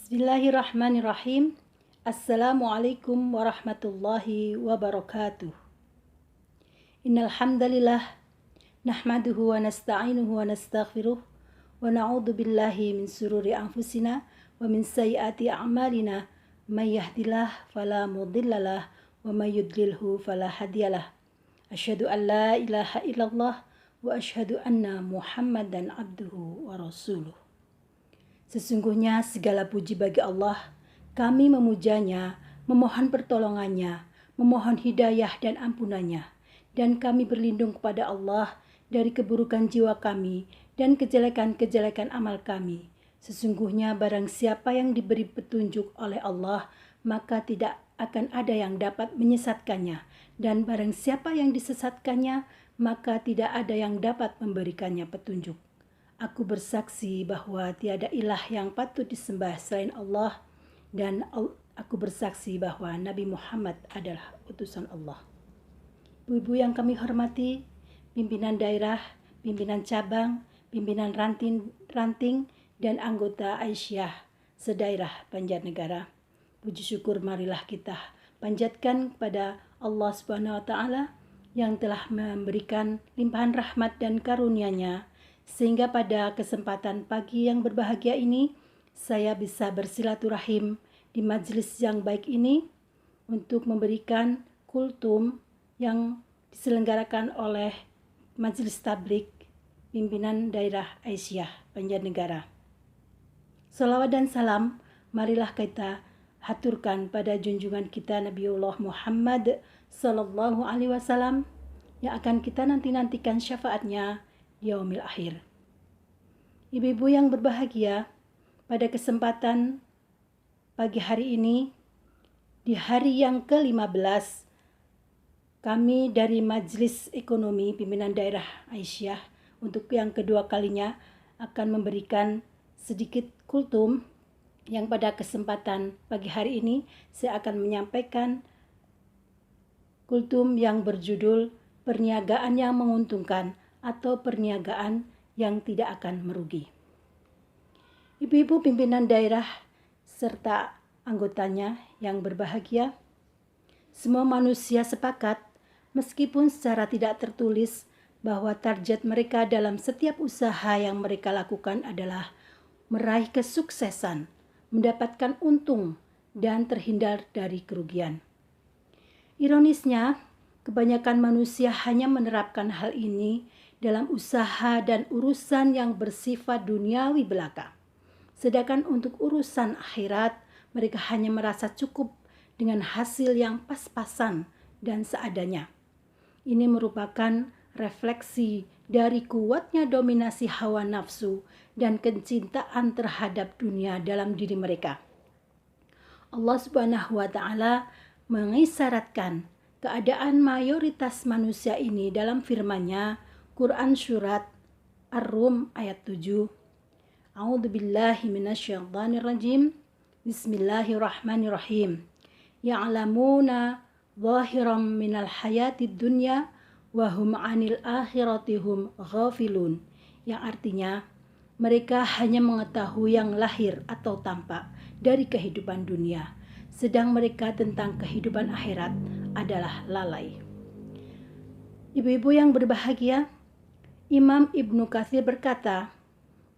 Bismillahirrahmanirrahim. Assalamualaikum warahmatullahi wabarakatuh. Innal hamdalillah nahmaduhu wa nasta'inuhu wa nastaghfiruh wa na'udzu billahi min sururi anfusina wa min sayyiati a'malina may yahdihillahu fala mudhillalah wa may yudlilhu fala hadiyalah. Asyhadu an la ilaha illallah wa asyhadu anna Muhammadan abduhu wa rasuluh. Sesungguhnya segala puji bagi Allah, kami memujanya, memohon pertolongannya, memohon hidayah dan ampunannya, dan kami berlindung kepada Allah dari keburukan jiwa kami dan kejelekan-kejelekan amal kami. Sesungguhnya barang siapa yang diberi petunjuk oleh Allah, maka tidak akan ada yang dapat menyesatkannya, dan barang siapa yang disesatkannya, maka tidak ada yang dapat memberikannya petunjuk. Aku bersaksi bahwa tiada ilah yang patut disembah selain Allah, dan aku bersaksi bahwa Nabi Muhammad adalah utusan Allah. Ibu-ibu yang kami hormati, pimpinan daerah, pimpinan cabang, pimpinan ranting, dan anggota Aisyah sedaerah Banjarnegara. Puji syukur marilah kita panjatkan kepada Allah Subhanahu wa Ta'ala yang telah memberikan limpahan rahmat dan karunia-Nya, sehingga pada kesempatan pagi yang berbahagia ini, saya bisa bersilaturahim di majelis yang baik ini untuk memberikan kultum yang diselenggarakan oleh Majelis Tablik Pimpinan Daerah Aisyah Banjarnegara. Salawat dan salam marilah kita haturkan pada junjungan kita Nabiullah Muhammad sallallahu alaihi wasallam yang akan kita nantikan syafaatnya yaumil akhir. Ibu-ibu yang berbahagia, pada kesempatan pagi hari ini, di hari yang ke-15, kami dari Majelis Ekonomi Pimpinan Daerah Aisyah untuk yang kedua kalinya akan memberikan sedikit kultum yang pada kesempatan pagi hari ini saya akan menyampaikan kultum yang berjudul perniagaan yang menguntungkan atau perniagaan yang tidak akan merugi. Ibu-ibu pimpinan daerah serta anggotanya yang berbahagia, semua manusia sepakat meskipun secara tidak tertulis bahwa target mereka dalam setiap usaha yang mereka lakukan adalah meraih kesuksesan, mendapatkan untung, dan terhindar dari kerugian. Ironisnya, kebanyakan manusia hanya menerapkan hal ini dalam usaha dan urusan yang bersifat duniawi belaka. Sedangkan untuk urusan akhirat, mereka hanya merasa cukup dengan hasil yang pas-pasan dan seadanya. Ini merupakan refleksi dari kuatnya dominasi hawa nafsu dan kecintaan terhadap dunia dalam diri mereka. Allah Subhanahu wa Ta'ala mengisyaratkan keadaan mayoritas manusia ini dalam firman-Nya, Quran Surat Ar-Rum ayat 7. A'udzubillahi minasyaitonirrajim. Bismillahirrahmanirrahim. Ya'lamuna zahiram minal hayatid dunya wa hum 'anil akhirati hum ghafilun. Yang artinya, mereka hanya mengetahui yang lahir atau tampak dari kehidupan dunia, sedang mereka tentang kehidupan akhirat adalah lalai. Ibu-ibu yang berbahagia, Imam Ibnu Katsir berkata,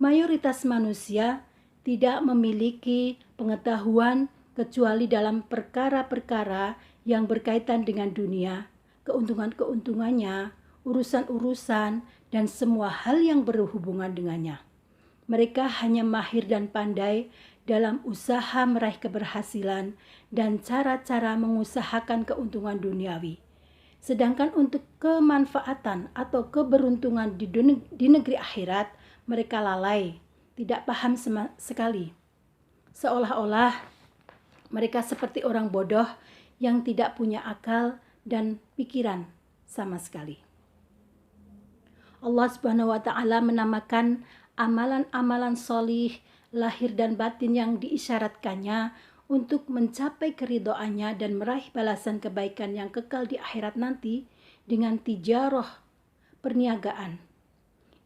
mayoritas manusia tidak memiliki pengetahuan kecuali dalam perkara-perkara yang berkaitan dengan dunia, keuntungan-keuntungannya, urusan-urusan, dan semua hal yang berhubungan dengannya. Mereka hanya mahir dan pandai dalam usaha meraih keberhasilan dan cara-cara mengusahakan keuntungan duniawi. Sedangkan untuk kemanfaatan atau keberuntungan di negeri akhirat, mereka lalai, tidak paham sekali. Seolah-olah mereka seperti orang bodoh yang tidak punya akal dan pikiran sama sekali. Allah Subhanahu wa Ta'ala menamakan amalan-amalan solih, lahir dan batin yang diisyaratkannya untuk mencapai keridhoannya dan meraih balasan kebaikan yang kekal di akhirat nanti dengan tijarah, perniagaan.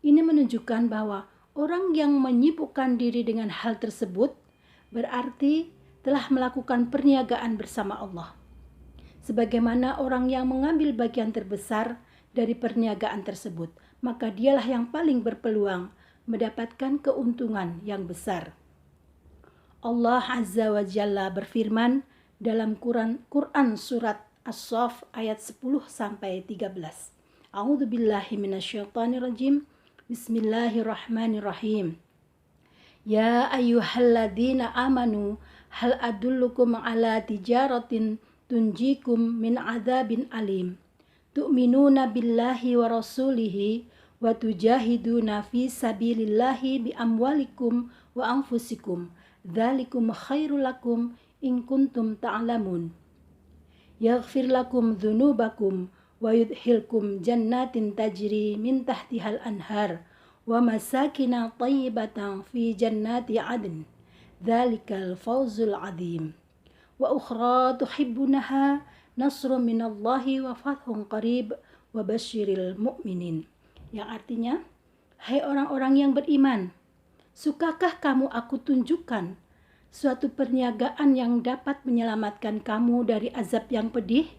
Ini menunjukkan bahwa orang yang menyibukkan diri dengan hal tersebut berarti telah melakukan perniagaan bersama Allah. Sebagaimana orang yang mengambil bagian terbesar dari perniagaan tersebut, maka dialah yang paling berpeluang mendapatkan keuntungan yang besar. Allah Azza wa Jalla berfirman dalam Quran surat As-Saff ayat 10-13. A'udzu billahi minasyaitonir rajim. Bismillahirrahmanirrahim. Ya ayyuhalladzina amanu hal adullukum ala tijaratin tunjikum min adzabin alim. Tu'minuna billahi wa rasulihi wa tujahiduna fi sabilillahi bi amwalikum wa anfusikum. Dzalikum khairul lakum in kuntum ta'lamun. Yaghfir lakum dzunubakum wa yudkhilkum jannatin tajri min tahtihal anhar wa masakina thayyibatan fi jannati adn. Dzalikal fawzul adzim. Wa ukhra tuhibbunaha nasrun minallahi wa fathun qarib wa basyiril mu'minin. Yang artinya, hai orang-orang yang beriman, sukakah kamu aku tunjukkan suatu perniagaan yang dapat menyelamatkan kamu dari azab yang pedih,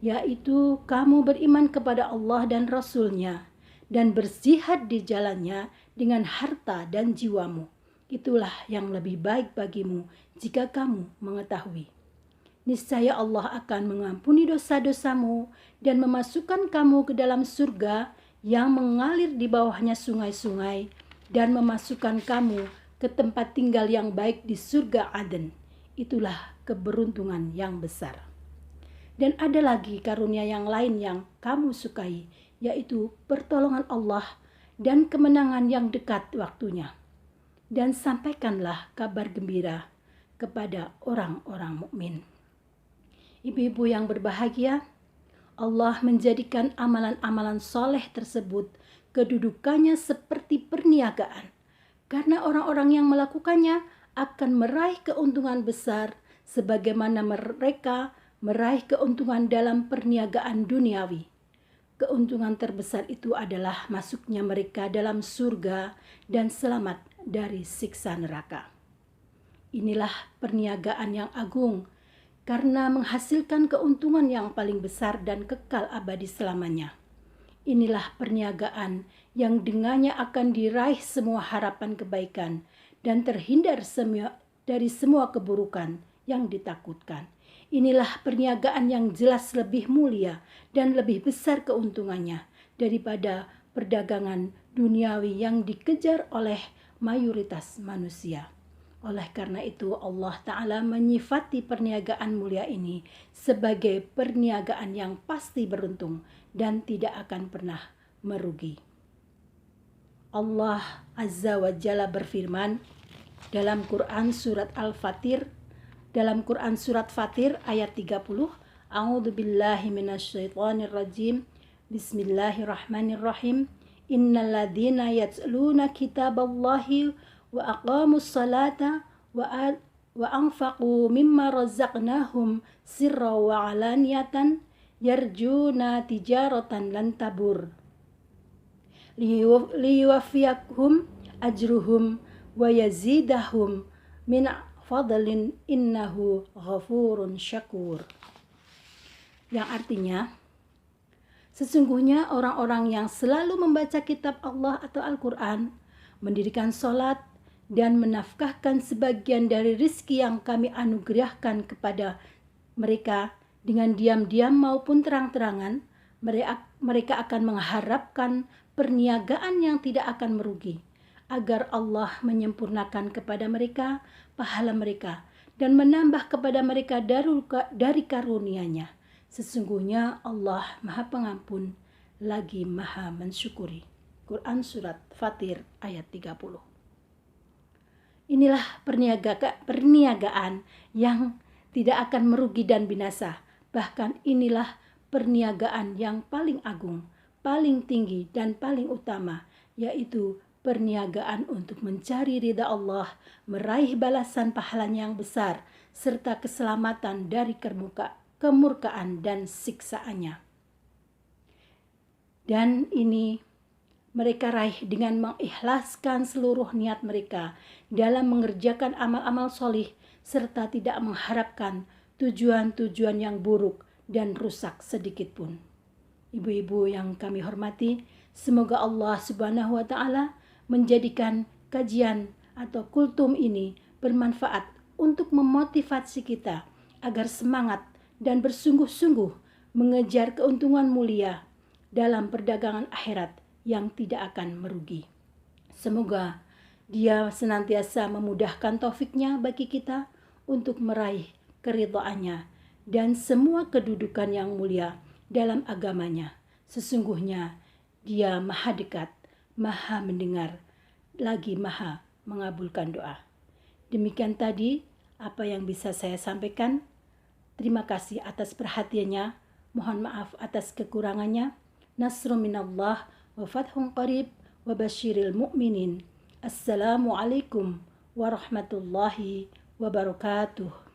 yaitu kamu beriman kepada Allah dan Rasul-Nya dan berjihad di jalannya dengan harta dan jiwamu. Itulah yang lebih baik bagimu jika kamu mengetahui. Niscaya Allah akan mengampuni dosa-dosamu dan memasukkan kamu ke dalam surga yang mengalir di bawahnya sungai-sungai, dan memasukkan kamu ke tempat tinggal yang baik di surga Aden. Itulah keberuntungan yang besar. Dan ada lagi karunia yang lain yang kamu sukai, yaitu pertolongan Allah dan kemenangan yang dekat waktunya. Dan sampaikanlah kabar gembira kepada orang-orang mukmin. Ibu-ibu yang berbahagia, Allah menjadikan amalan-amalan soleh tersebut kedudukannya seperti perniagaan, karena orang-orang yang melakukannya akan meraih keuntungan besar sebagaimana mereka meraih keuntungan dalam perniagaan duniawi. Keuntungan terbesar itu adalah masuknya mereka dalam surga dan selamat dari siksa neraka. Inilah perniagaan yang agung karena menghasilkan keuntungan yang paling besar dan kekal abadi selamanya. Inilah perniagaan yang dengannya akan diraih semua harapan kebaikan dan terhindar dari semua keburukan yang ditakutkan. Inilah perniagaan yang jelas lebih mulia dan lebih besar keuntungannya daripada perdagangan duniawi yang dikejar oleh mayoritas manusia. Oleh karena itu Allah Ta'ala menyifati perniagaan mulia ini sebagai perniagaan yang pasti beruntung dan tidak akan pernah merugi. Allah Azza wa Jalla berfirman dalam Quran surat Al-Fatir, dalam Quran surat Fatir ayat 30, A'udzu billahi minasyaitonir rajim. Bismillahirrahmanirrahim. Innal ladzina yatluna kitaballahi wa aqamus salata wa anfaqu mimma razaqnahum sirra wa alaniyatan yarjuna tijaratan lan tabur liyuwaffiyakum ajruhum wa yazidahum min fadlin innahu ghafurun syakur. Yang artinya, sesungguhnya orang-orang yang selalu membaca kitab Allah atau Al-Quran, mendirikan sholat, dan menafkahkan sebagian dari rizki yang kami anugerahkan kepada mereka dengan diam-diam maupun terang-terangan, mereka akan mengharapkan perniagaan yang tidak akan merugi, agar Allah menyempurnakan kepada mereka pahala mereka dan menambah kepada mereka dari karunia-Nya. Sesungguhnya Allah Maha Pengampun lagi Maha Mensyukuri. Quran Surat Fatir ayat 30. Inilah perniagaan yang tidak akan merugi dan binasa. Bahkan inilah perniagaan yang paling agung, paling tinggi dan paling utama, yaitu perniagaan untuk mencari ridha Allah, meraih balasan pahalanya yang besar, serta keselamatan dari kemurkaan dan siksaannya. Dan ini mereka raih dengan mengikhlaskan seluruh niat mereka dalam mengerjakan amal-amal solih serta tidak mengharapkan tujuan-tujuan yang buruk dan rusak sedikit pun. Ibu-ibu yang kami hormati, semoga Allah Subhanahu wa Ta'ala menjadikan kajian atau kultum ini bermanfaat untuk memotivasi kita agar semangat dan bersungguh-sungguh mengejar keuntungan mulia dalam perdagangan akhirat yang tidak akan merugi. Semoga Dia senantiasa memudahkan taufiknya bagi kita untuk meraih keridhaannya dan semua kedudukan yang mulia dalam agamanya. Sesungguhnya Dia maha dekat, maha mendengar, lagi maha mengabulkan doa. Demikian tadi apa yang bisa saya sampaikan. Terima kasih atas perhatiannya. Mohon maaf atas kekurangannya. Nasrun minallah wa fathun qarib wa basyiril mu'minin. Assalamualaikum warahmatullahi wabarakatuh.